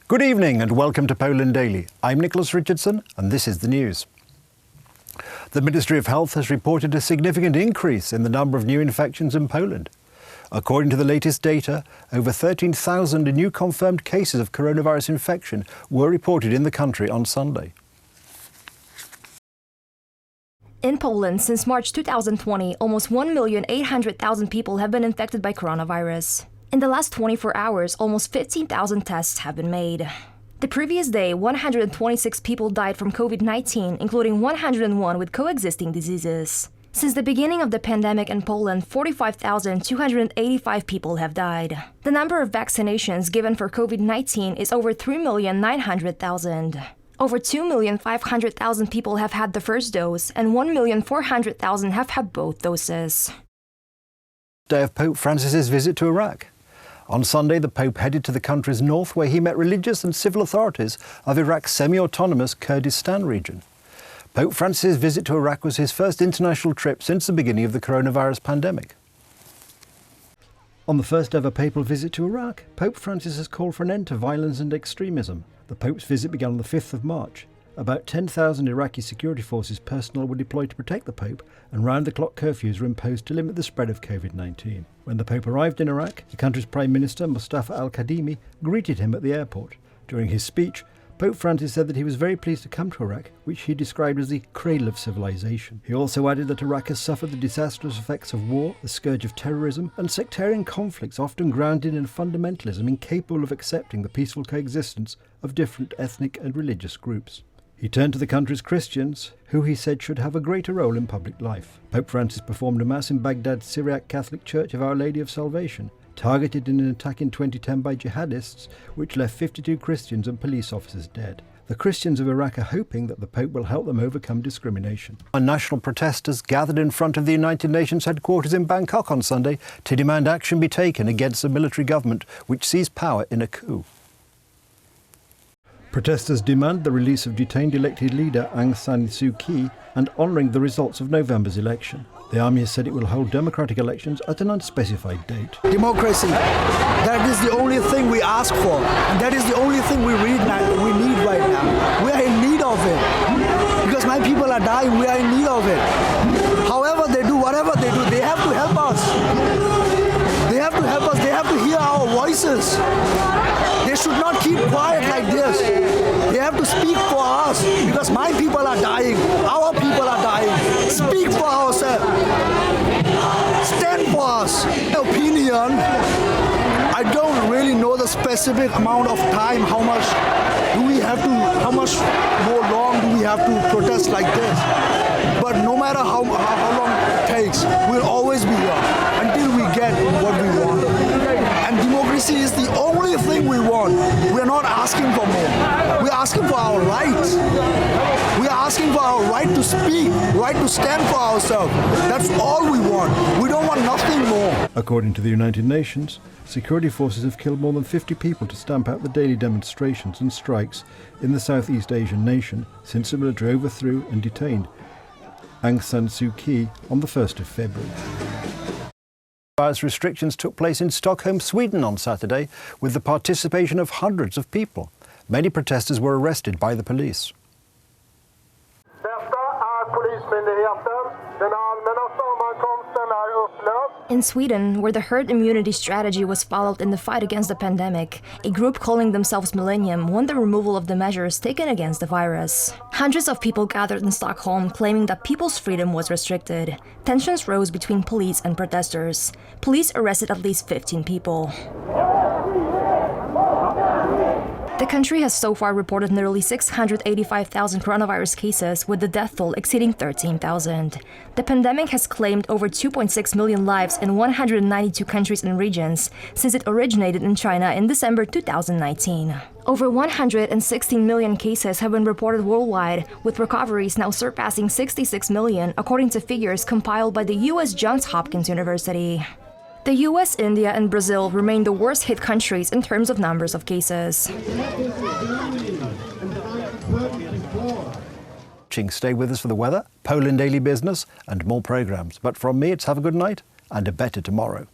Good evening and welcome to Poland Daily. I'm Nicholas Richardson and this is the news. The Ministry of Health has reported a significant increase in the number of new infections in Poland. According to the latest data, over 13,000 new confirmed cases of coronavirus infection were reported in the country on Sunday. In Poland, since March 2020, almost 1,800,000 people have been infected by coronavirus. In the last 24 hours, almost 15,000 tests have been made. The previous day, 126 people died from COVID-19, including 101 with coexisting diseases. Since the beginning of the pandemic in Poland, 45,285 people have died. The number of vaccinations given for COVID-19 is over 3,900,000. Over 2,500,000 people have had the first dose, and 1,400,000 have had both doses. Day of Pope Francis's visit to Iraq. On Sunday, the Pope headed to the country's north where he met religious and civil authorities of Iraq's semi-autonomous Kurdistan region. Pope Francis's visit to Iraq was his first international trip since the beginning of the coronavirus pandemic. On the first ever papal visit to Iraq, Pope Francis has called for an end to violence and extremism. The Pope's visit began on the 5th of March. About 10,000 Iraqi security forces personnel were deployed to protect the Pope, and round-the-clock curfews were imposed to limit the spread of COVID-19. When the Pope arrived in Iraq, the country's Prime Minister, Mustafa al-Kadhimi, greeted him at the airport. During his speech, Pope Francis said that he was very pleased to come to Iraq, which he described as the cradle of civilization. He also added that Iraq has suffered the disastrous effects of war, the scourge of terrorism, and sectarian conflicts often grounded in fundamentalism incapable of accepting the peaceful coexistence of different ethnic and religious groups. He turned to the country's Christians, who he said should have a greater role in public life. Pope Francis performed a Mass in Baghdad's Syriac Catholic Church of Our Lady of Salvation, targeted in an attack in 2010 by jihadists, which left 52 Christians and police officers dead. The Christians of Iraq are hoping that the Pope will help them overcome discrimination. National protesters gathered in front of the United Nations headquarters in Bangkok on Sunday to demand action be taken against the military government which seized power in a coup. Protesters demand the release of detained elected leader Aung San Suu Kyi and honouring the results of November's election. The army has said it will hold democratic elections at an unspecified date. Democracy, that is the only thing we ask for, and that is the only thing we need right now. We are in need of it. Because my people are dying, we are in need of it. However they do, whatever they do, they have to help us. They have to help us, they have to hear our voices. They should not keep quiet like this. They have to speak for us, because my people are dying, our people are dying. Speak for ourselves. Stand for us. Opinion, I don't really know the specific amount of time, how much more long do we have to protest like this. But no matter how long it takes, we'll always be here until we get what we want. And democracy is the only thing we want. We're not asking for more. We're asking for our rights. We're asking for our right to speak, right to stand for ourselves. That's all we want. We don't want nothing more. According to the United Nations, security forces have killed more than 50 people to stamp out the daily demonstrations and strikes in the Southeast Asian nation since the military overthrew and detained Aung San Suu Kyi on the 1st of February. Virus restrictions took place in Stockholm, Sweden on Saturday, with the participation of hundreds of people. Many protesters were arrested by the police. In Sweden, where the herd immunity strategy was followed in the fight against the pandemic, a group calling themselves Millennium won the removal of the measures taken against the virus. Hundreds of people gathered in Stockholm claiming that people's freedom was restricted. Tensions rose between police and protesters. Police arrested at least 15 people. The country has so far reported nearly 685,000 coronavirus cases, with the death toll exceeding 13,000. The pandemic has claimed over 2.6 million lives in 192 countries and regions since it originated in China in December 2019. Over 116 million cases have been reported worldwide, with recoveries now surpassing 66 million, according to figures compiled by the US Johns Hopkins University. The US, India, and Brazil remain the worst-hit countries in terms of numbers of cases. Stay with us for the weather, Poland Daily Business, and more programs. But from me, it's have a good night and a better tomorrow.